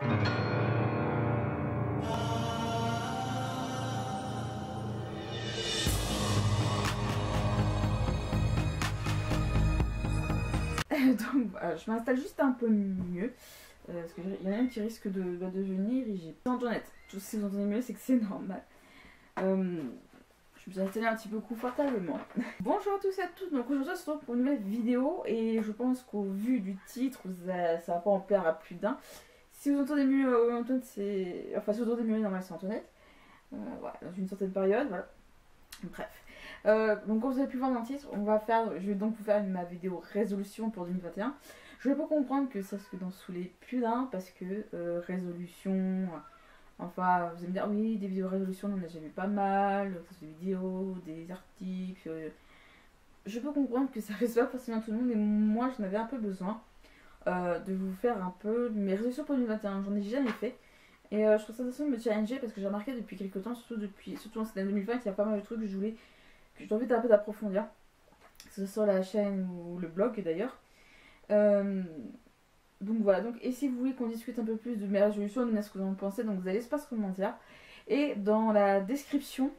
Donc voilà, je m'installe juste un peu mieux. Parce qu'il y en a un qui risque de devenir rigide. Antoinette, si vous entendez mieux, c'est que c'est normal. Je me suis installée un petit peu confortablement. Bonjour à tous et à toutes, donc aujourd'hui on se retrouve pour une nouvelle vidéo. Et je pense qu'au vu du titre, ça va pas en plaire à plus d'un. Si vous entendez mieux, Antoinette, c'est... Enfin, si vous entendez mieux, normal, c'est Antoinette. Voilà, dans une certaine période, voilà. Bref. Donc comme vous avez pu voir dans le titre, je vais donc vous faire ma vidéo résolution pour 2021. Je vais pas comprendre que ça se dans sous les pudins parce que résolution, enfin vous allez me dire oui des vidéos résolution on en a déjà vu pas mal, des vidéos, des articles. Je peux comprendre que ça fait pas forcément tout le monde et moi j'en avais un peu besoin de vous faire un peu mes résolutions pour 2021. J'en ai jamais fait. Et je trouve ça intéressant de me challenger parce que j'ai remarqué depuis quelques temps, surtout en cette année 2020, qu'il y a pas mal de trucs que j'ai envie d'un peu d'approfondir. Que ce soit la chaîne ou le blog d'ailleurs. Donc voilà, et si vous voulez qu'on discute un peu plus de mes résolutions, de ce que vous en pensez, donc vous allez l'espace commentaire. Et dans la description,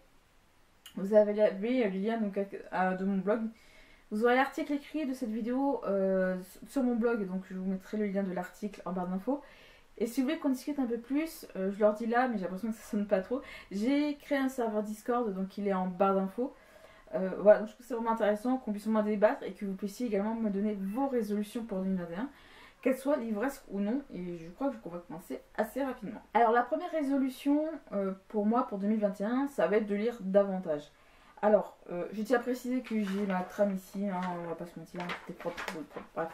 vous avez le lien donc, de mon blog. Vous aurez l'article écrit de cette vidéo sur mon blog, donc je vous mettrai le lien de l'article en barre d'infos. Et si vous voulez qu'on discute un peu plus, je leur dis là, mais j'ai l'impression que ça sonne pas trop. J'ai créé un serveur Discord, donc il est en barre d'infos. Voilà, donc je trouve que c'est vraiment intéressant qu'on puisse au moins débattre et que vous puissiez également me donner vos résolutions pour 2021, qu'elles soient l'ivresse ou non, et je crois qu'on va commencer assez rapidement. Alors la première résolution pour moi pour 2021, ça va être de lire davantage. Alors, je tiens à préciser que j'ai ma trame ici, hein, on va pas se mentir, c'était propre, bref.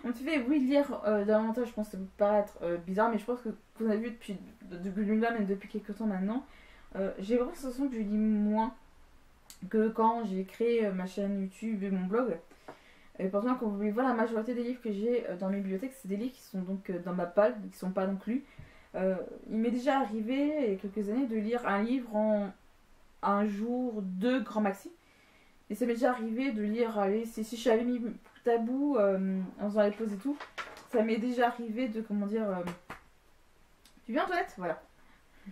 On te fait oui lire davantage, je pense que ça peut paraître bizarre, mais je pense que vous avez vu depuis là, même depuis quelques temps maintenant, j'ai vraiment la sensation que je lis moins que quand j'ai créé ma chaîne YouTube et mon blog. Et pourtant, quand vous voulez voir la majorité des livres que j'ai dans mes bibliothèques, c'est des livres qui sont donc dans ma palle, qui ne sont pas donc lus. Il m'est déjà arrivé, il y a quelques années, de lire un livre en un jour, 2 grand maxi. Et ça m'est déjà arrivé de lire, allez, si j'avais mis bout à bout en faisant les pauses et tout, ça m'est déjà arrivé de, comment dire... Tu viens en toilette? Voilà.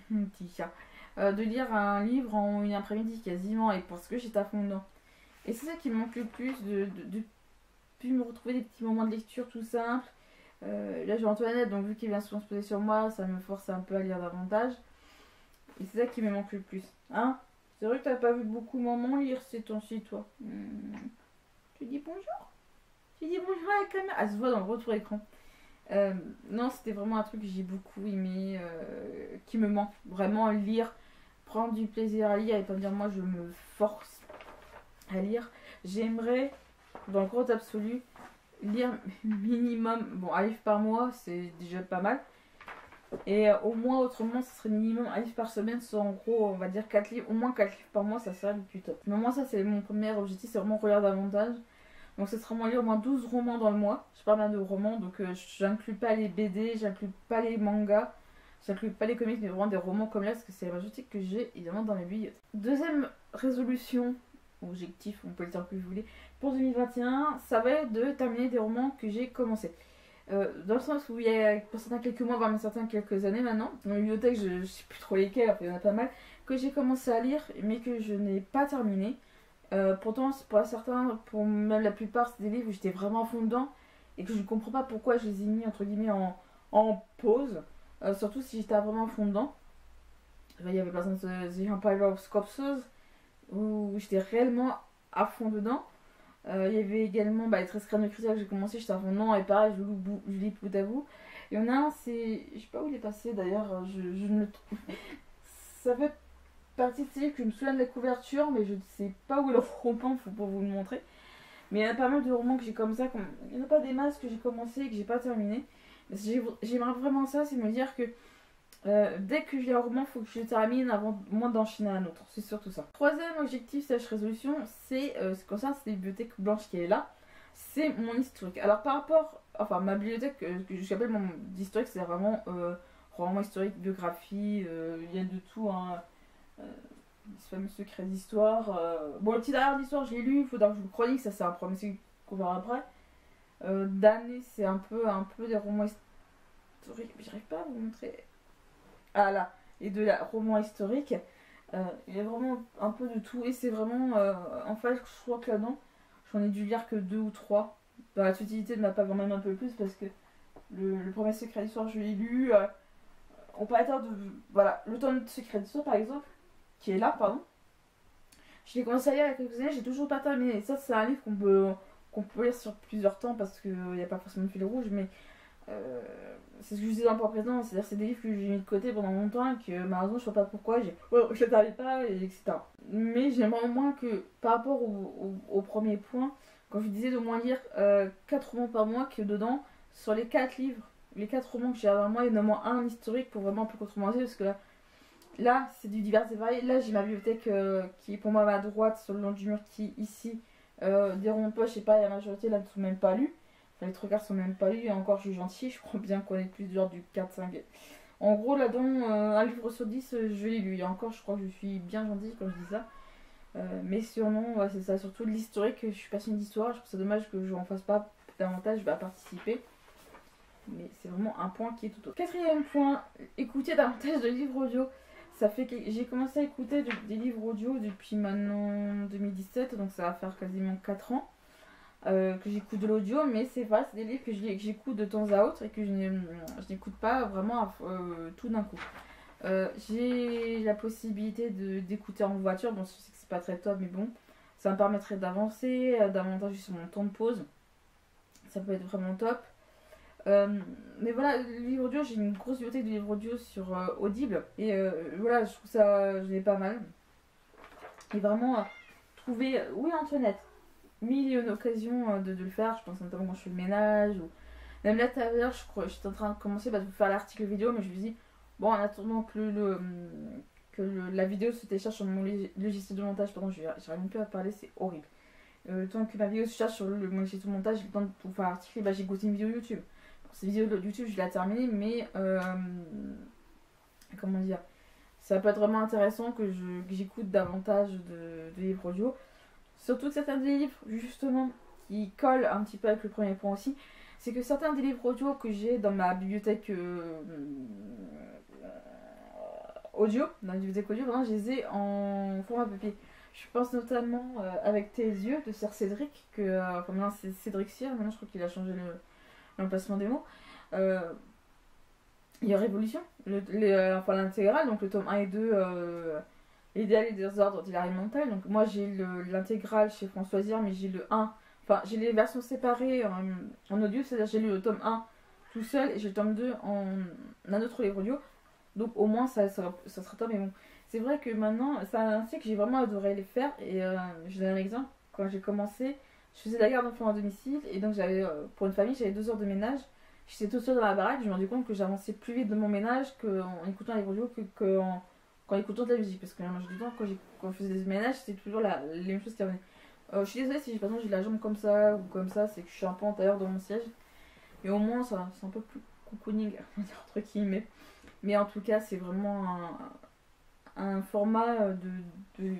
Petit chat. De lire un livre en une après-midi quasiment, et parce que j'étais à fond dedans. Et c'est ça qui me manque le plus, de puis me retrouver des petits moments de lecture tout simples. Là j'ai Antoinette, donc vu qu'il vient souvent se poser sur moi, ça me force un peu à lire davantage. Et c'est ça qui me manque le plus. Hein? C'est vrai que t'as pas vu beaucoup maman lire ces temps-ci, toi. Tu dis bonjour? Tu dis bonjour à la caméra? Elle se voit dans le retour écran. Non, c'était vraiment un truc que j'ai beaucoup aimé, qui me manque. Vraiment lire, prendre du plaisir à lire et pas me dire moi je me force à lire. J'aimerais, dans le gros absolu, lire minimum, bon, un livre par mois, c'est déjà pas mal. Et au moins, autrement, ça serait minimum un livre par semaine, soit en gros, on va dire 4 livres, au moins 4 livres par mois, ça serait le plus top. Mais moi, ça, c'est mon premier objectif, c'est vraiment relire davantage. Donc, ce sera moi lire au moins 12 romans dans le mois. Je parle bien de romans, donc j'inclus pas les BD, j'inclus pas les mangas, j'inclus pas les comics, mais vraiment des romans comme là, parce que c'est la majorité que j'ai évidemment dans mes bibliothèques. Deuxième résolution, objectif, on peut le dire comme vous voulez, pour 2021, ça va être de terminer des romans que j'ai commencé. Dans le sens où il y a pour certains quelques mois, voire même certains quelques années maintenant, dans la bibliothèque, je sais plus trop lesquels, il y en a pas mal, que j'ai commencé à lire, mais que je n'ai pas terminé. Pourtant, pour certains, pour même la plupart, c'est des livres où j'étais vraiment à fond dedans, et que je ne comprends pas pourquoi je les ai mis, entre guillemets, en pause, surtout si j'étais vraiment à fond dedans. Il y avait par exemple The Empire of Corpses, où j'étais réellement à fond dedans. Il y avait également les 13 crânes de cristal que j'ai commencé, j'étais à fond dedans, et pareil, je lis bout à bout. Il y en a un, c'est. Je sais pas où il est passé d'ailleurs, je ne le trouve. Ça fait partie de ces livres que je me souviens de la couverture, mais je ne sais pas où est le roman pour vous le montrer. Mais il y a pas mal de romans que j'ai comme ça, il n'y en a pas des masses que j'ai commencé et que j'ai pas terminé. J'aimerais vraiment ça, c'est me dire que dès que je lis un roman, il faut que je le termine avant moins d'enchaîner un autre. C'est surtout ça. Troisième objectif slash résolution, c'est ce qui concerne cette bibliothèque blanche qui est là. C'est mon historique. Alors par rapport, enfin ma bibliothèque que j'appelle mon historique, c'est vraiment roman historique, biographie, il y a de tout. Hein, ce fameux secret d'histoire. Bon, le petit derrière d'histoire, je l'ai lu, il faudra que je vous chronique, ça c'est un premier qu'on verra après. D'année, c'est un peu des romans historiques. historiques. J'arrive pas à vous montrer. Ah là, et de la roman historique. Il y a vraiment un peu de tout. Et c'est vraiment. En fait, je crois que là-dedans, j'en ai dû lire que 2 ou 3. Dans la subtilité de ma part, même un peu plus parce que le premier Secret d'Histoire, je l'ai lu. On peut attendre de. Voilà, le tome de Secret d'Histoire par exemple, qui est là, pardon. Je l'ai commencé à lire il y a quelques années, j'ai toujours pas terminé. Ça, c'est un livre qu'on peut lire sur plusieurs temps parce qu'il n'y a pas forcément de fil rouge, mais c'est ce que je disais dans le point précédent. C'est-à-dire c'est des livres que j'ai mis de côté pendant longtemps et que malheureusement je sais pas pourquoi, je ne savais pas, etc. Mais j'aimerais au moins que par rapport au premier point, quand je disais de moins lire 4 romans par mois, que dedans, sur les 4 livres, les 4 romans que j'ai avant moi, il y en a au moins un historique pour vraiment un peu contrebalancer parce que là c'est du divers et varié. Là, j'ai ma bibliothèque qui est pour moi à ma droite, sur le long du mur, qui ici, des ronds de poche, je sais pas, la majorité là ne sont même pas lus. Enfin, les 3 quarts sont même pas lus, et encore, je suis gentille, je crois bien qu'on est plusieurs du 4-5. En gros, là-dedans, un livre sur 10, je l'ai lu. Et encore, je crois que je suis bien gentille quand je dis ça. Mais sinon, ouais, c'est ça, surtout de l'historique. Je suis passionnée d'histoire, je trouve ça dommage que je n'en fasse pas davantage, je vais participer. Mais c'est vraiment un point qui est tout autre. Quatrième point, écouter davantage de livres audio. Ça fait que j'ai commencé à écouter des livres audio depuis maintenant 2017, donc ça va faire quasiment 4 ans que j'écoute de l'audio, mais c'est vrai, c'est des livres que j'écoute de temps à autre et que je n'écoute pas vraiment tout d'un coup. J'ai la possibilité d'écouter en voiture, bon je sais que c'est pas très top, mais bon, ça me permettrait d'avancer davantage sur mon temps de pause, ça peut être vraiment top. Mais voilà, le livre audio, j'ai une grosse bibliothèque de livres audio sur Audible, et voilà, je trouve ça, je l'ai pas mal. Et vraiment, trouver, oui Antoinette, mille et une occasions de le faire, je pense notamment quand je fais le ménage, ou même là tout à l'heure, j'étais en train de commencer de faire l'article vidéo, mais je me suis dit, bon, en attendant que la vidéo se télécharge sur mon logiciel de montage, pardon, j'arrive même plus à parler, c'est horrible. Le temps que ma vidéo se charge sur mon logiciel de montage, le temps de faire l'article, bah, j'ai écouté une vidéo YouTube. Pour cette vidéo de YouTube, je l'ai terminée, mais comment dire, ça peut être vraiment intéressant que j'écoute davantage de livres audio. Surtout que certains des livres, justement, qui collent un petit peu avec le premier point aussi, c'est que certains des livres audio que j'ai dans ma bibliothèque audio, dans la bibliothèque audio, je les ai en format papier. Je pense notamment avec Tes yeux de Sir Cédric, que enfin, maintenant c'est Cédric Cyr, maintenant je crois qu'il a changé l'emplacement des mots. Il y a Révolution, enfin l'intégrale, donc le tome 1 et 2, L'idéal et désordre d'Hilary Mantel. Donc moi j'ai l'intégrale chez François Cyr, mais j'ai le 1, enfin j'ai les versions séparées en audio, c'est-à-dire j'ai lu le tome 1 tout seul et j'ai le tome 2 en un autre livre audio. Donc au moins ça sera top, mais bon. C'est vrai que maintenant, c'est un truc que j'ai vraiment adoré les faire, et je donne un exemple. Quand j'ai commencé, je faisais la garde d'enfants à domicile, et donc j'avais, pour une famille, j'avais 2 heures de ménage. J'étais toute seule dans la baraque, je me rendais compte que j'avançais plus vite de mon ménage qu'en écoutant les audio qu'en écoutant de la musique. Parce que la majorité du temps, quand je faisais des ménages, c'était toujours les mêmes choses qui revenaient. Je suis désolée si par exemple j'ai la jambe comme ça ou comme ça, c'est que je suis un peu en tailleur dans mon siège. Et au moins, c'est un peu plus cocooning, entre guillemets. Mais en tout cas, c'est vraiment un format de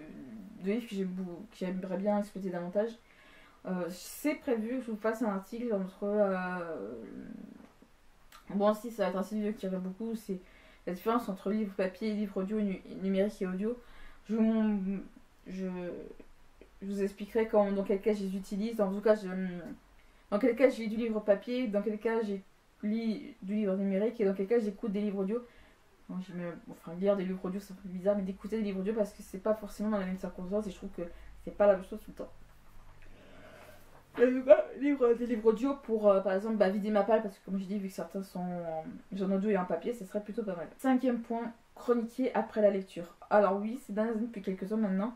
livre que j'aimerais bien exploiter davantage. C'est prévu que je vous fasse un article entre bon, si ça va être un site qui irait beaucoup, c'est la différence entre livre papier, livre audio, numérique et audio. Je vous expliquerai dans quel cas je les utilise. En tout cas, dans quel cas j'ai du livre papier, dans quel cas j'ai lu du livre numérique, et dans quel cas j'écoute des livres audio. Enfin, lire des livres audio, c'est un peu bizarre, mais d'écouter des livres audio parce que c'est pas forcément dans la même circonstance, et je trouve que c'est pas la même chose tout le temps. Des livres audio pour par exemple vider ma palle, parce que comme je dis, vu que certains sont en audio et en papier, ça serait plutôt pas mal. 5e point, chroniquer après la lecture. Alors oui, c'est dans depuis quelques ans maintenant.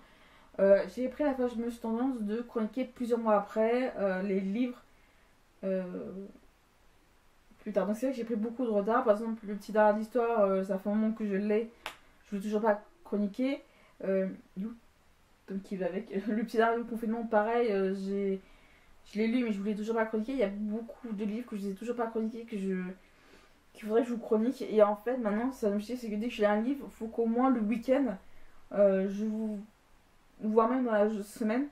J'ai pris la fameuse tendance de chroniquer plusieurs mois après les livres plus tard. Donc c'est vrai que j'ai pris beaucoup de retard. Par exemple, le petit dard d'histoire, ça fait un moment que je l'ai. Je ne veux toujours pas chroniquer. Donc qui va avec. Le petit dard du confinement, pareil, je l'ai lu, mais je voulais toujours pas chroniquer. Il y a beaucoup de livres que je n'ai toujours pas chroniqués, qu'il faudrait que je vous chronique. Et en fait, maintenant, ça me dit, c'est que dès que je lis un livre, il faut qu'au moins le week-end, je vous. Voire même dans la semaine,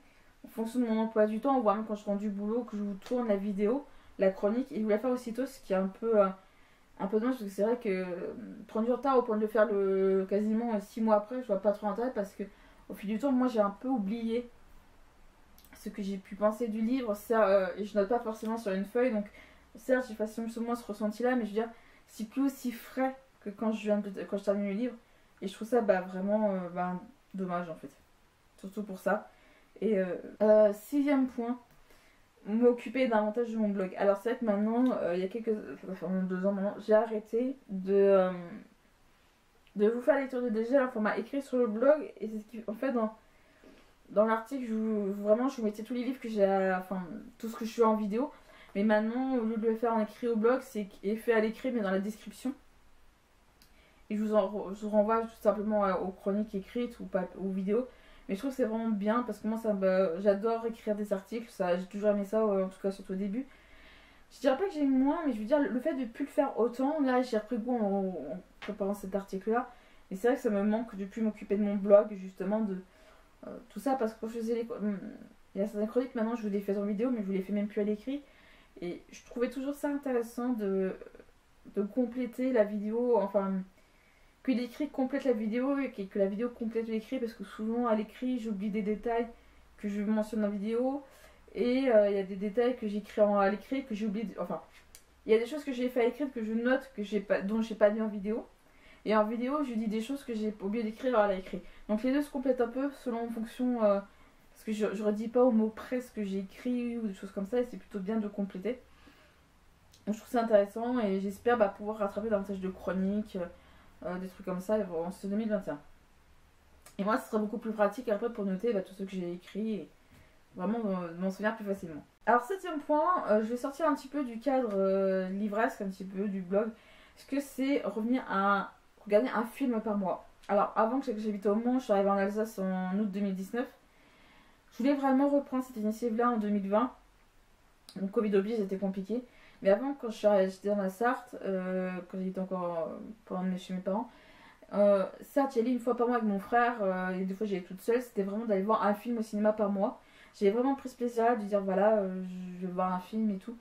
en fonction de mon emploi du temps, voire même quand je rentre du boulot, que je vous tourne la vidéo, la chronique, et je vous la faire aussitôt, ce qui est un peu un peu dommage parce que c'est vrai que prendre du retard au point de le faire quasiment 6 mois après, je vois pas trop l'intérêt parce que au fil du temps, moi j'ai un peu oublié ce que j'ai pu penser du livre. Et je note pas forcément sur une feuille, donc certes j'ai facilement ce ressenti là, mais je veux dire, c'est plus aussi frais que quand quand je termine le livre. Et je trouve ça vraiment dommage en fait. Surtout pour ça. Et 6e point, m'occuper davantage de mon blog. Alors c'est vrai que maintenant, il y a enfin 2 ans maintenant, j'ai arrêté de vous faire la lecture de DG en format écrit sur le blog. Et c'est ce qui, en fait, dans l'article, vraiment, je vous mettais tous les livres que j'ai, enfin, tout ce que je fais en vidéo. Mais maintenant, au lieu de le faire en écrit au blog, c'est fait à l'écrit, mais dans la description. Et je vous renvoie tout simplement aux chroniques écrites ou aux vidéos. Mais je trouve que c'est vraiment bien parce que moi, j'adore écrire des articles. J'ai toujours aimé ça, en tout cas, surtout au début. Je dirais pas que j'aime moins, mais je veux dire, le fait de ne plus le faire autant, là, j'ai repris goût en préparant cet article-là. Et c'est vrai que ça me manque de plus m'occuper de mon blog, justement, de tout ça, parce que quand je faisais il y a certaines chroniques, maintenant, je vous les fais en vidéo, mais je vous les fais même plus à l'écrit. Et je trouvais toujours ça intéressant de compléter la vidéo, enfin, que l'écrit complète la vidéo et que la vidéo complète l'écrit, parce que souvent, à l'écrit, j'oublie des détails que je mentionne en vidéo. Et il y a des détails que j'écris à l'écrit que j'ai oublié. Enfin, il y a des choses que j'ai fait à l'écrit que je note dont j'ai pas dit en vidéo. Et en vidéo, je dis des choses que j'ai oublié d'écrire à l'écrit. Donc les deux se complètent un peu selon fonction. Parce que je redis pas au mot près ce que j'ai écrit ou des choses comme ça. Et c'est plutôt bien de compléter. Donc je trouve ça intéressant et j'espère pouvoir rattraper davantage de chroniques, des trucs comme ça en ce 2021. Et moi, ce sera beaucoup plus pratique après pour noter tout ce que j'ai écrit. Et vraiment m'en souvenir plus facilement. Alors 7e point, je vais sortir un petit peu du cadre livresque, un petit peu du blog, parce que c'est revenir à regarder un film par mois. Alors avant que j'habite au Mans, je suis arrivée en Alsace en août 2019. Je voulais vraiment reprendre cette initiative-là en 2020. Donc Covid oblige, c'était compliqué. Mais avant, quand j'étais dans la Sarthe, quand j'étais encore chez mes parents, certes, j'y allais une fois par mois avec mon frère, et des fois j'y allais toute seule. C'était vraiment d'aller voir un film au cinéma par mois. J'ai vraiment pris ce plaisir de dire voilà, je vais voir un film et tout.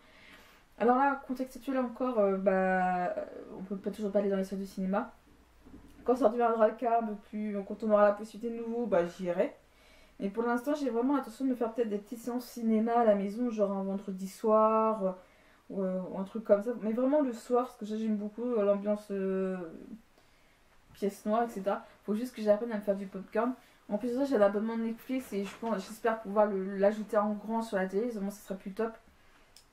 Alors là, contexte actuel encore, on peut pas toujours pas aller dans les salles de cinéma. Quand ça deviendra le cas un peu plus, quand on aura la possibilité de nouveau, j'irai. Mais pour l'instant, j'ai vraiment l'intention de me faire peut-être des petites séances cinéma à la maison, genre un vendredi soir ou un truc comme ça. Mais vraiment le soir, parce que j'aime beaucoup l'ambiance pièce noire, etc. Faut juste que j'apprenne à me faire du popcorn. En plus de ça, j'ai l'abonnement de Netflix et j'espère pouvoir l'ajouter en grand sur la télé. Vraiment, ça serait plus top.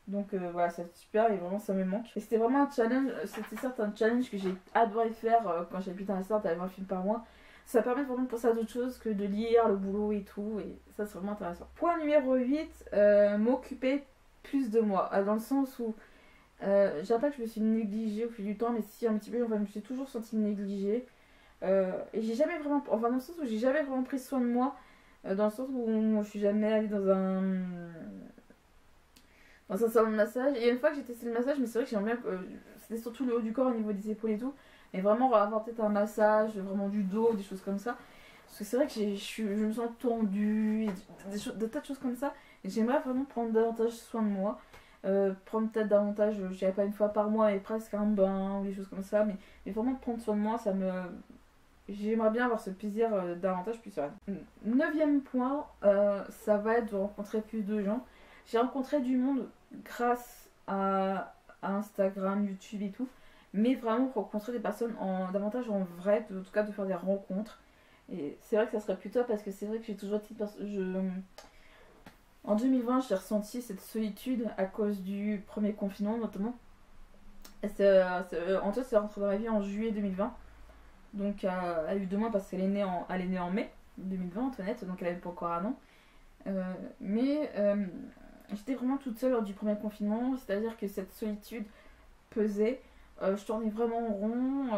Donc voilà, c'est super et vraiment ça me manque. Et c'était vraiment un challenge. C'était certes un challenge que j'ai adoré faire quand j'habitais dans la Sarthe, d'aller voir un film par mois. Ça permet vraiment de penser à d'autres choses que de lire, le boulot et tout. Et ça, c'est vraiment intéressant. Point numéro 8, m'occuper plus de moi. Dans le sens où je dirais pas que je me suis négligée au fil du temps, mais si un petit peu, enfin, je me suis toujours sentie négligée. Et j'ai jamais vraiment, enfin dans le sens où j'ai jamais vraiment pris soin de moi, dans le sens où je suis jamais allée dans un salon de massage. Et une fois que j'ai testé le massage, mais c'est vrai que j'aimerais bien, c'était surtout le haut du corps au niveau des épaules et tout, mais vraiment avoir peut-être un massage, vraiment du dos, des choses comme ça. Parce que c'est vrai que je me sens tendue, des tas de choses comme ça. Et j'aimerais vraiment prendre davantage soin de moi. Prendre peut-être davantage, je dirais pas une fois par mois, mais presque un bain ou des choses comme ça. Mais vraiment prendre soin de moi, j'aimerais bien avoir ce plaisir davantage plus serein. 9e point, ça va être de rencontrer plus de gens. J'ai rencontré du monde grâce à Instagram, YouTube et tout. Mais vraiment rencontrer des personnes davantage en vrai, en tout cas de faire des rencontres. Et c'est vrai que ça serait plus top parce que c'est vrai que j'ai toujours été en 2020, j'ai ressenti cette solitude à cause du premier confinement notamment. Antoine s'est rentrée dans ma vie en juillet 2020. Donc elle a eu 2 mois parce qu'elle est née en mai 2020, Antoinette, donc elle avait pas encore un an. Mais j'étais vraiment toute seule lors du premier confinement, c'est-à-dire que cette solitude pesait. Je tournais vraiment en rond,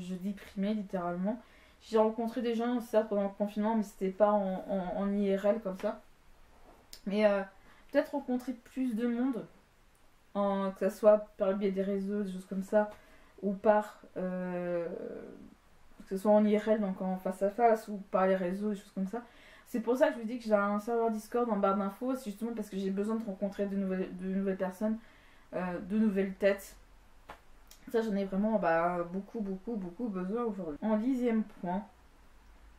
je déprimais littéralement. J'ai rencontré des gens, certes, pendant le confinement, mais c'était pas en IRL comme ça. Mais peut-être rencontrer plus de monde, que ce soit par le biais des réseaux, des choses comme ça, ou que ce soit en IRL, donc en face à face, ou par les réseaux, des choses comme ça. C'est pour ça que je vous dis que j'ai un serveur Discord en barre d'infos, c'est justement parce que j'ai besoin de rencontrer de nouvelles personnes, de nouvelles têtes. Ça, j'en ai vraiment beaucoup besoin aujourd'hui. En 10e point,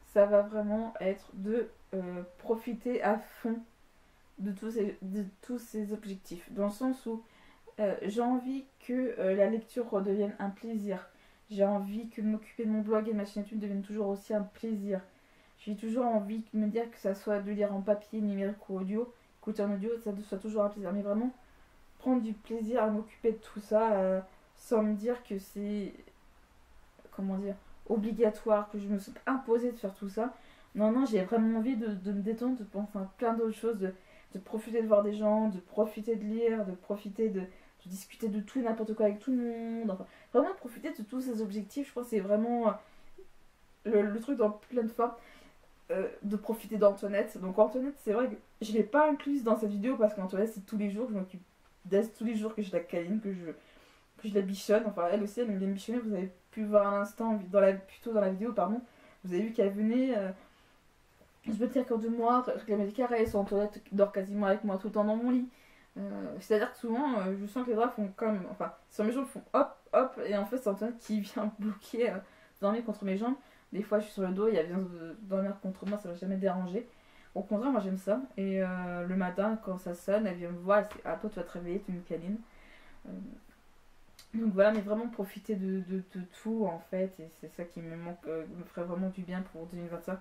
ça va vraiment être de profiter à fond de tous ces objectifs. Dans le sens où j'ai envie que la lecture redevienne un plaisir. J'ai envie que m'occuper de mon blog et de ma chaîne YouTube devienne toujours aussi un plaisir. J'ai toujours envie de me dire que ça soit de lire en papier, numérique ou audio, écouter en audio, ça soit toujours un plaisir. Mais vraiment, prendre du plaisir à m'occuper de tout ça sans me dire que c'est, comment dire, obligatoire, que je me suis imposée de faire tout ça. Non, non, j'ai vraiment envie de me détendre, de penser à plein d'autres choses, de profiter de voir des gens, de profiter de lire, de profiter de discuter de tout et n'importe quoi avec tout le monde. Enfin, vraiment profiter de tous ces objectifs, je pense que c'est vraiment le truc dans plein de formes. De profiter d'Antoinette. Donc Antoinette, c'est vrai que je l'ai pas incluse dans cette vidéo parce qu'Antoinette, c'est tous les jours, je m'occupe d'elle tous les jours, que je la câline, que je la bichonne. Enfin, elle aussi, elle aime bien me bichonner. Vous avez pu voir à l'instant, plutôt dans la vidéo, pardon. Vous avez vu qu'elle venait. Je peux dire qu'en 2 mois, réclamer des caresses. Antoinette dort quasiment avec moi tout le temps dans mon lit. C'est-à-dire que souvent, je sens que les draps font comme. Enfin, sur mes jambes font hop, hop. Et en fait, c'est Antoinette qui vient bloquer dormir contre mes jambes. Des fois, je suis sur le dos, il vient dormir contre moi, ça ne va jamais déranger. Au contraire, moi j'aime ça. Et le matin, quand ça sonne, elle vient me voir, elle dit ah, toi tu vas te réveiller, tu me câlines. Donc voilà, mais vraiment profiter de tout en fait. Et c'est ça qui me manque, me ferait vraiment du bien pour 2025.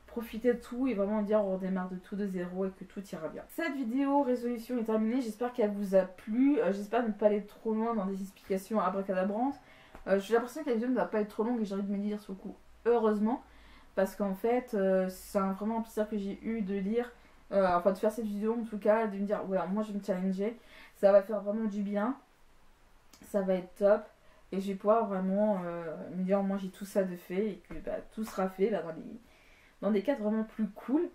Profiter de tout et vraiment dire on redémarre de tout de zéro et que tout ira bien. Cette vidéo résolution est terminée, j'espère qu'elle vous a plu. J'espère ne pas aller trop loin dans des explications abracadabrantes. J'ai l'impression que la vidéo ne va pas être trop longue et j'ai envie de me dire sur le coup. Heureusement, parce qu'en fait, c'est vraiment un plaisir que j'ai eu de lire, enfin de faire cette vidéo en tout cas, de me dire, ouais, moi je vais me challenger, ça va faire vraiment du bien, ça va être top, et je vais pouvoir vraiment me dire, moi j'ai tout ça de fait, et que tout sera fait dans des cadres vraiment plus cool.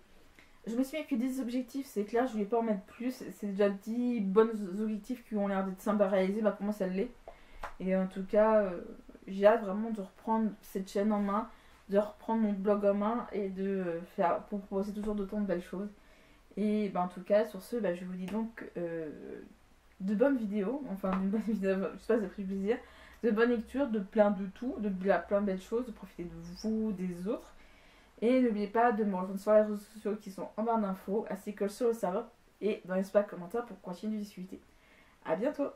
Je me suis mis que 10 objectifs, c'est clair, je voulais pas en mettre plus, c'est déjà 10 bons objectifs qui ont l'air d'être simples à réaliser, pour moi ça l'est. Et en tout cas, j'ai hâte vraiment de reprendre cette chaîne en main, de reprendre mon blog en main et de faire pour proposer toujours d'autant de belles choses. Et en tout cas, sur ce, je vous dis donc de bonnes vidéos, enfin d'une bonne vidéo, je sais pas, ça fait plaisir, de bonnes lectures, de plein de tout, de plein de belles choses, de profiter de vous, des autres. Et n'oubliez pas de me rejoindre sur les réseaux sociaux qui sont en barre d'infos, ainsi que sur le serveur et dans l'espace commentaire pour continuer de discuter. A bientôt!